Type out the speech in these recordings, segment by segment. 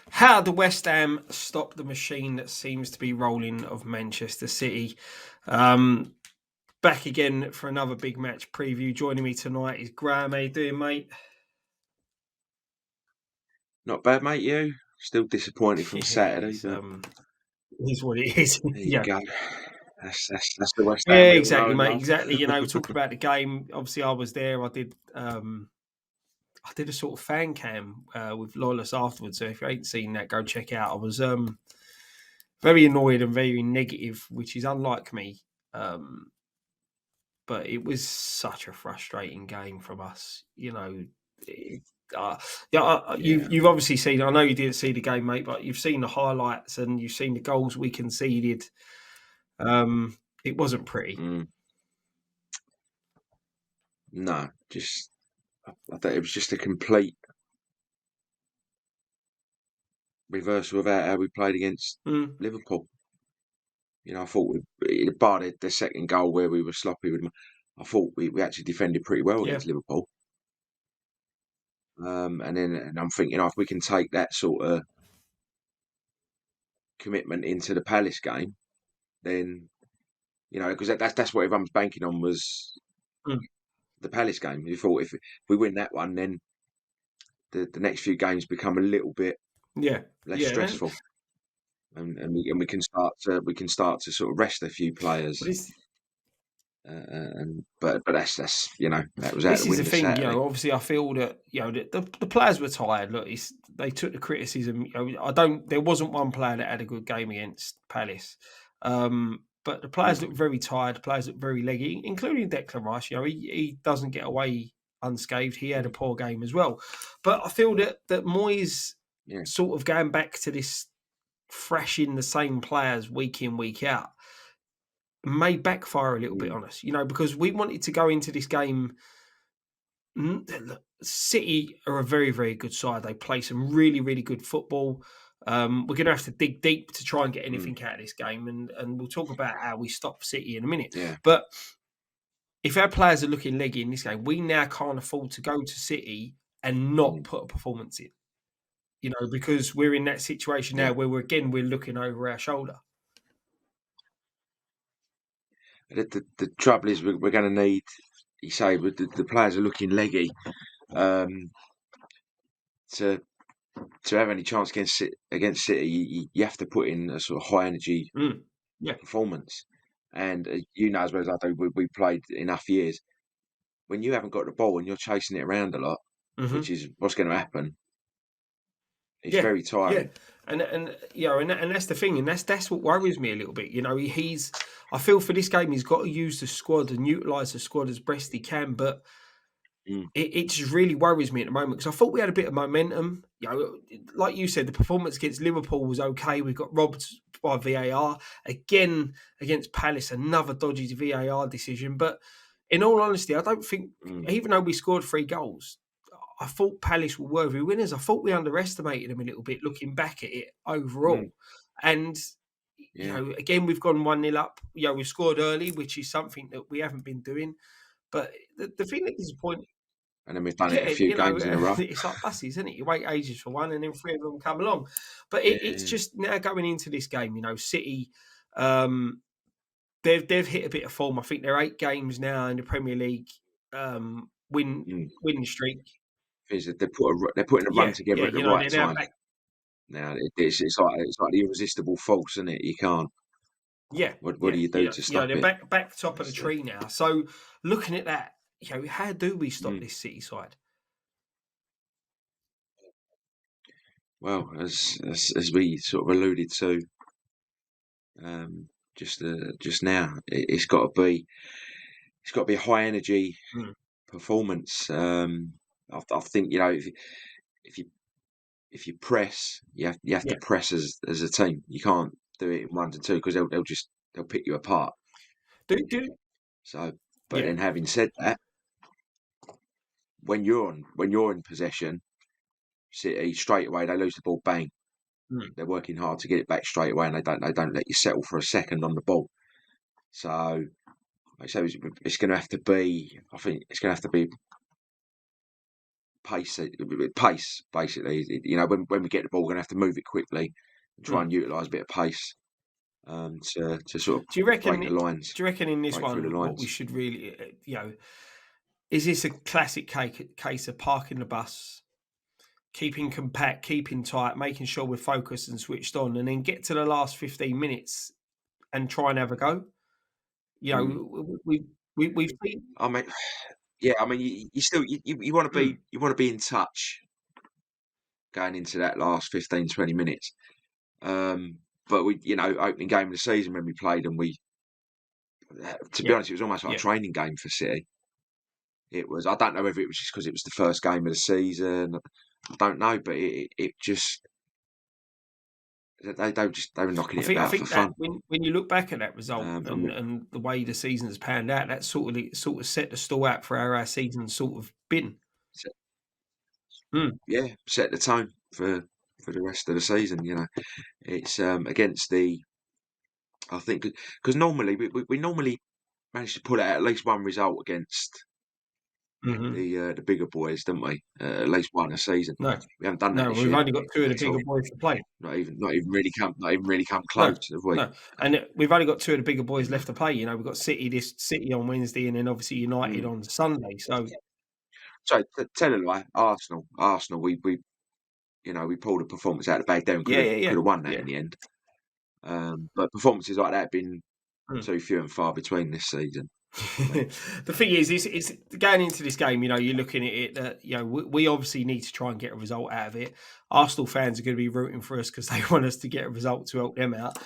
How the West Ham stop the machine that seems to be rolling of Manchester City. Um, Back again for another big match preview. Joining me tonight is Graham. How you doing, mate? Not bad, mate. You still disappointed from Yeah, Saturday, but it is what it is. there you Yeah. go. That's the West Ham Yeah, we all know exactly, and mate. love. Exactly. Talking about the game. Obviously, I was there. I did a sort of fan cam with Lawless afterwards. So if you ain't seen that, go check it out. I was very annoyed and very negative, which is unlike me. Um, but it was such a frustrating game from us. It, yeah, Yeah, you've obviously seen. I know you didn't see the game, mate, but you've seen the highlights and you've seen the goals we conceded. It wasn't pretty. mm, no, just I thought it was just a complete reversal of how we played against Mm, Liverpool. I thought bar the second goal where we were sloppy with. I thought we actually defended pretty well yeah, against Liverpool. And I'm thinking, if we can take that sort of commitment into the Palace game, then because that's what everyone's banking on was mm, the Palace game. You thought if we win that one, then the next few games become a little bit yeah, less yeah. stressful, and we can start to sort of rest a few players. But But that's that was out this the is the window thing. Saturday. Obviously, I feel that the players were tired. Look, they took the criticism. I don't. There wasn't one player that had a good game against Palace. But the players Mm, look very tired. The players look very leggy, including Declan Rice. He doesn't get away unscathed. He had a mm, poor game as well. But I feel that Moyes yeah, sort of going back to this fresh in the same players week in week out may backfire a little bit mm, on us. Because we wanted to go into this game. Look, City are a very, very good side. They play some really, really good football. We're going to have to dig deep to try and get mm, anything out of this game, and we'll talk about how we stop City in a minute. yeah, But if our players are looking leggy in this game, we now can't afford to go to City and not mm, put a performance in. Because we're in that situation now yeah. where we're looking over our shoulder. The trouble is we're going to need. You say with the players are looking leggy um, to to have any chance against City. You have to put in a sort of high energy Mm. Yeah. performance. And as well as I do, we played enough years. When you haven't got the ball and you're chasing it around a lot, which Hmm. is what's going to happen, it's Yeah, very yeah, tiring. and that's the thing, and that's what worries me a little bit. He's I feel for this game he's got to use the squad and utilize the squad as best he can, but Mm, it just really worries me at the moment because I thought we had a bit of momentum. Like you said, the performance against Liverpool was okay. We got robbed by VAR again against Palace, another dodgy VAR decision. But in all honesty, I don't think mm, even though we scored 3 goals. I thought Palace were worthy winners. I thought we underestimated them a little bit looking back at it mm, overall. And, yeah. again, we've gone 1-0 up. We've scored early, which is something that we haven't been doing. But the thing that disappointed, And then we've done it yeah, a few games in a row. it's like buses, isn't it? You wait ages for one and then 3 of them come along. But it's Yeah. just now going into this game, City, um, they've hit a bit of form. I think they're 8 games now in the Premier League Mm. winning streak. Is that they're putting a run Yeah, together yeah, at the right they're now time. back. Now it's like the irresistible force, isn't it? You can't. Yeah, What yeah, do you do to stop they're it? back top of the It's, tree now. So looking at that, how do we stop mm. this City side? Well, as we sort of alluded to um, just now, it's got to be a high energy Mm, performance. I think if you if you press, you have to yeah, press as a team. You can't do it in 1 to 2 because they'll pick you apart. do So, but yeah, then having said that, when you're in possession, City straight away they lose the ball, bang. mm, They're working hard to get it back straight away, and they don't let you settle for a second on the ball. So, it's going to have to be. I think it's going to have to be pace basically. When we get the ball, we're going to have to move it quickly and try and utilise a bit of pace to sort of Do you reckon? break the lines, Do you reckon in this break through the one, what we lines. should really, is this a classic case of parking the bus, keeping compact, keeping tight, making sure we're focused and switched on, and then get to the last 15 minutes and try and have a go? We've seen. I mean, yeah, I mean, you still you want to be in touch going into that last 15, 20 minutes. But opening game of the season when we played and to be honest, it was almost like a training game for City. It was. I don't know whether it was just because it was the first game of the season. I don't know, but it just they were knocking it about for fun. When you look back at that result and the way the season has panned out, that sort of set the stall out for how our season sort of been. Yeah, set the tone for the rest of the season. It's against the. I think because normally we normally manage to pull out at least one result against the bigger boys, don't we? At least one a season. No, we haven't done that. No, we've only got two of the bigger boys to play. Not even really come close, have we? No, and we've only got two of the bigger boys left to play. We've got City on Wednesday, and then obviously United on Sunday. So tell a lie, Arsenal. We pulled a performance out of the bag. Then could have won that in the end. But performances like that have been too few and far between this season. The thing is going into this game, you're looking at it that we obviously need to try and get a result out of it. Arsenal fans are going to be rooting for us because they want us to get a result to help them out.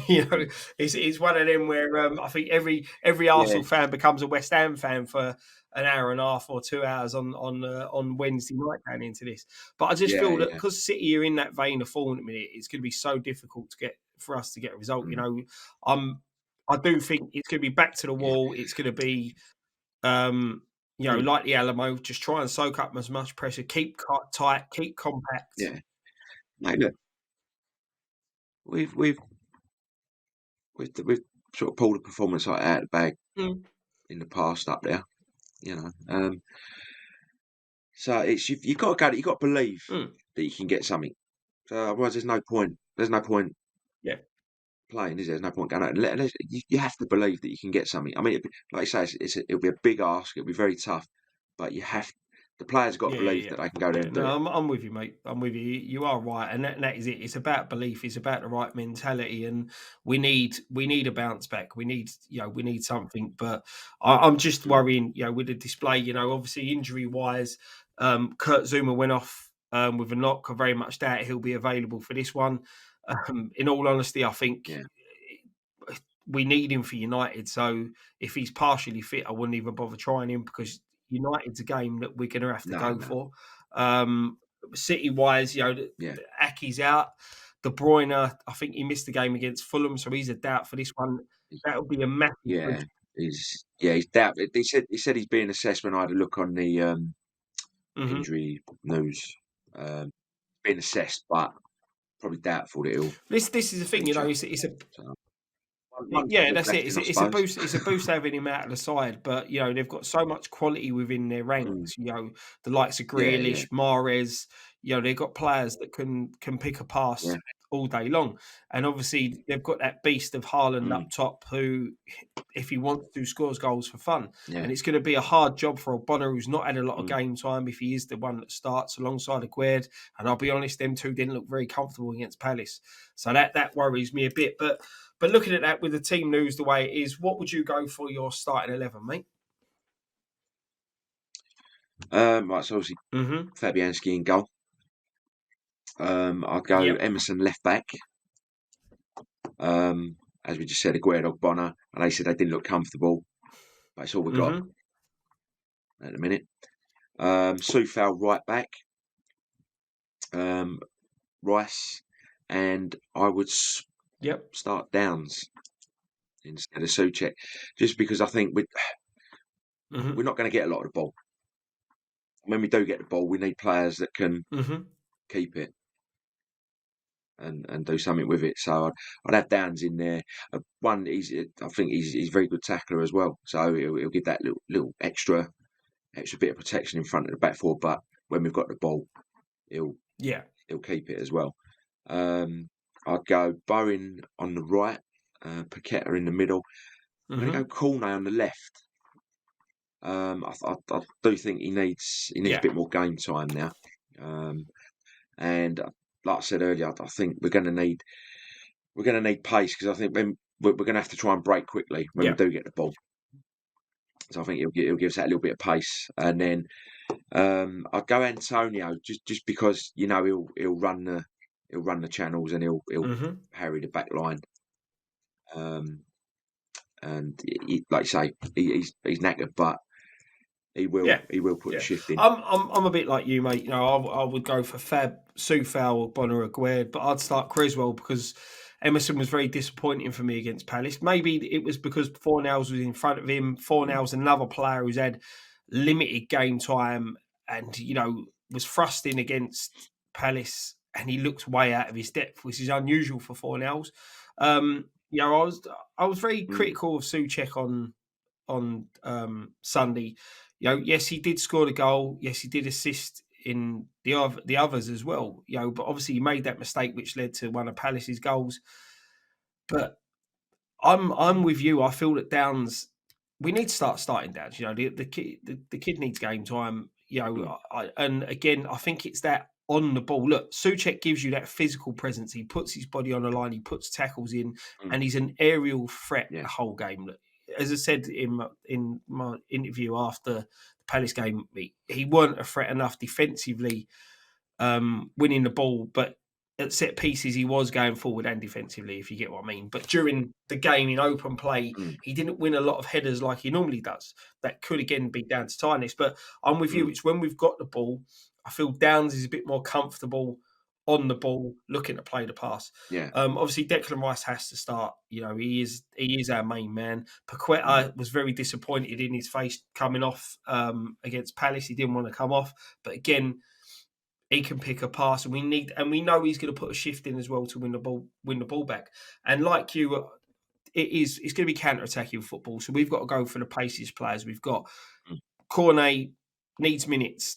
It's one of them where I think every Arsenal fan becomes a West Ham fan for an hour and a half or 2 hours on Wednesday night going into this. But I just feel that because City are in that vein of form at the minute, it's going to be so difficult for us to get a result. I do think it's going to be back to the wall. It's going to be, like the Alamo, just try and soak up as much pressure, keep tight, keep compact. Yeah. Mate, look, we've sort of pulled a performance like out of the bag in the past up there, So you've got to you've got to believe that you can get something. So otherwise, there's no point. Yeah. Playing, is there? There's no point going out. You have to believe that you can get something. I mean, like you say, it'll be a big ask. It'll be very tough, but the players have got to believe that they can go there and do it. I'm with you, mate. I'm with you. You are right, and that is it. It's about belief. It's about the right mentality, and we need a bounce back. We need something. But I'm just worrying, with the display. Obviously injury wise, Kurt Zouma went off with a knock. I very much doubt he'll be available for this one. In all honesty, I think we need him for United. So if he's partially fit, I wouldn't even bother trying him because United's a game that we're going to have to go for. City-wise, Aki's out. De Bruyne, I think he missed the game against Fulham, so he's a doubt for this one. That would be a massive. He's doubt. He said he's being assessed when I had a look on the injury news. Being assessed, but probably doubtful that he'll. This is the thing, it's a. That's it. It's a boost. It's a boost having him out of the side, but they've got so much quality within their ranks. The likes of Grealish, Mahrez. They've got players that can pick a pass all day long, and obviously they've got that beast of Haaland up top, who, if he wants to, scores goals for fun. And it's going to be a hard job for Ogbonna, who's not had a lot of game time, if he is the one that starts alongside Aguerd. And I'll be honest, them two didn't look very comfortable against Palace, so that worries me a bit. But looking at that with the team news the way it is, what would you go for your starting 11, mate? Right, so obviously Fabianski in goal. I'll go Emerson left back. As we just said, Aguero, Ogbonna, and they said they didn't look comfortable. But it's all we got at the minute. Soufal right back. Rice, and I would start Downs instead of Souček, just because I think we're not going to get a lot of the ball. When we do get the ball, we need players that can keep it and do something with it. So I'd have Downs in there. I think he's a very good tackler as well. So he'll give that little extra bit of protection in front of the back four. But when we've got the ball, he'll keep it as well. I'd go Bowen on the right, Paqueta in the middle. I'm going to go Cornet on the left. I do think he needs a bit more game time now. And like I said earlier, I think we're going to need pace, because I think we're going to have to try and break quickly when we do get the ball. So I think he'll give us that little bit of pace. And then I'd go Antonio just because he'll run the channels, and he'll harry the back line. And like you say, he's knackered, but he will put the shift in. I'm a bit like you, mate. You know, I would go for Fab, Soufal, Bonner, Aguerd, but I'd start Creswell because Emerson was very disappointing for me against Palace. Maybe it was because Fornals was in front of him. Fornals, another player who's had limited game time and, was thrusting against Palace, and he looks way out of his depth, which is unusual for Fornals. I was very critical of Souček on Sunday. Yes, he did score the goal. Yes, he did assist in the others as well. But obviously he made that mistake, which led to one of Palace's goals. But I'm with you. I feel that Downs, we need to starting Downs. The kid needs game time. And again, I think it's that on the ball. Look, Souček gives you that physical presence. He puts his body on the line. He puts tackles in, and he's an aerial threat the whole game. Look, as I said in my interview after the Palace game, he weren't a threat enough defensively, winning the ball, but at set pieces he was going forward and defensively, if you get what I mean. But during the game in open play, he didn't win a lot of headers like he normally does. That could again be down to tiredness. But I'm with you. It's when we've got the ball, I feel Downs is a bit more comfortable on the ball, looking to play the pass. Obviously Declan Rice has to start. He is our main man. Paqueta was very disappointed in his face coming off against Palace. He didn't want to come off, but again, he can pick a pass, and we know he's going to put a shift in as well to win the ball back. And like you, it's going to be counter-attacking football, so we've got to go for the paciest players. We've got Cornet needs minutes.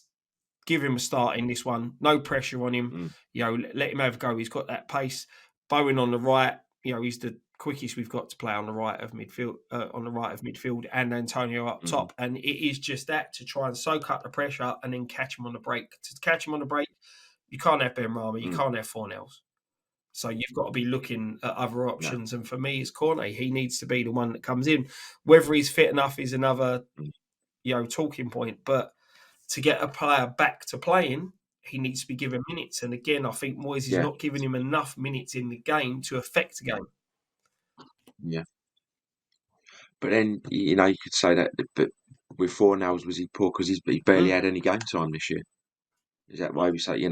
Give him a start in this one. No pressure on him. Let him have a go. He's got that pace. Bowen on the right. He's the quickest we've got to play on the right of midfield. And Antonio up top. And it is just that, to try and soak up the pressure and then catch him on the break. To catch him on the break, you can't have Benrahma. You can't have Fornals. So you've got to be looking at other options. And for me, it's Cornet. He needs to be the one that comes in. Whether he's fit enough is another, talking point. But to get a player back to playing, he needs to be given minutes. And again, I think Moyes is not giving him enough minutes in the game to affect the game. Yeah. But then, you could say that, but with Fornals, was he poor because he barely had any game time this year? Is that why we say,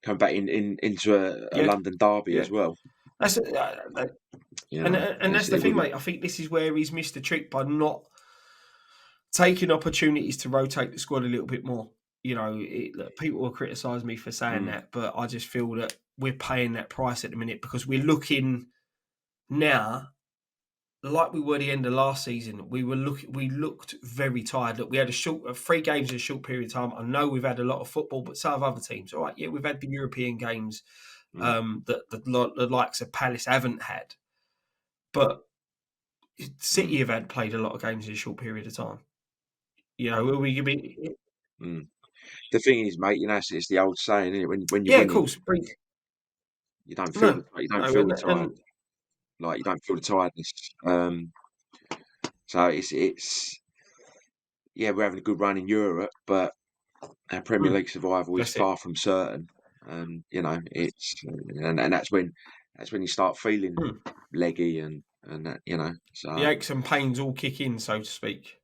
come back into a London derby as well? That's and that's the thing, mate. I think this is where he's missed the trick by not taking opportunities to rotate the squad a little bit more. People will criticise me for saying that, but I just feel that we're paying that price at the minute, because we're looking now like we were at the end of last season. We looked very tired. Look, we had 3 games in a short period of time. I know we've had a lot of football, but so have other teams. All right, we've had the European games that the likes of Palace haven't had, but City have played a lot of games in a short period of time. Will we be? The thing is, mate, it's the old saying, isn't it? When you're winning, of course, you don't feel the tired. Like, you don't feel the tiredness. So it's we're having a good run in Europe, but our Premier League survival is far from certain. It's and that's when you start feeling leggy and that, So the aches and pains all kick in, so to speak.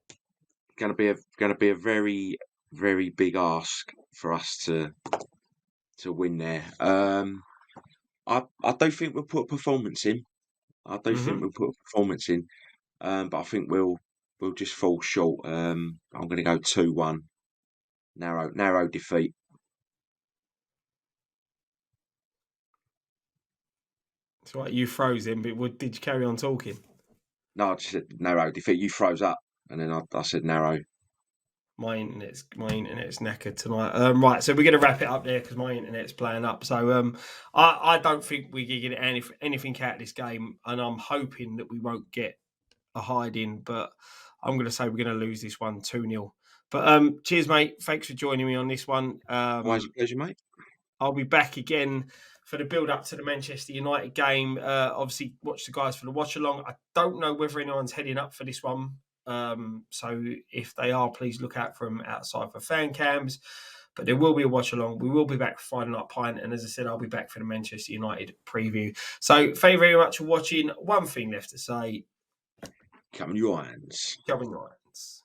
Going to be a very, very big ask for us to win there. I do think we'll put a performance in. But I think we'll just fall short. I'm going to go 2-1. Narrow defeat. That's right. You froze him, but did you carry on talking? No, I just said narrow defeat. You froze up, and then I said narrow. My internet's knackered tonight. Right, so we're going to wrap it up there because my internet's playing up. So I don't think we're going to get anything out of this game, and I'm hoping that we won't get a hiding. But I'm going to say we're going to lose this one 2-0. But cheers, mate. Thanks for joining me on this one. Always a pleasure, mate. I'll be back again for the build up to the Manchester United game. Obviously, watch the guys for the watch along. I don't know whether anyone's heading up for this one. So if they are, please look out for them outside for fan cams. But there will be a watch along. We will be back for Friday Night Pint. And as I said, I'll be back for the Manchester United preview. So thank you very much for watching. One thing left to say. Come on, your hands. Come on, your hands.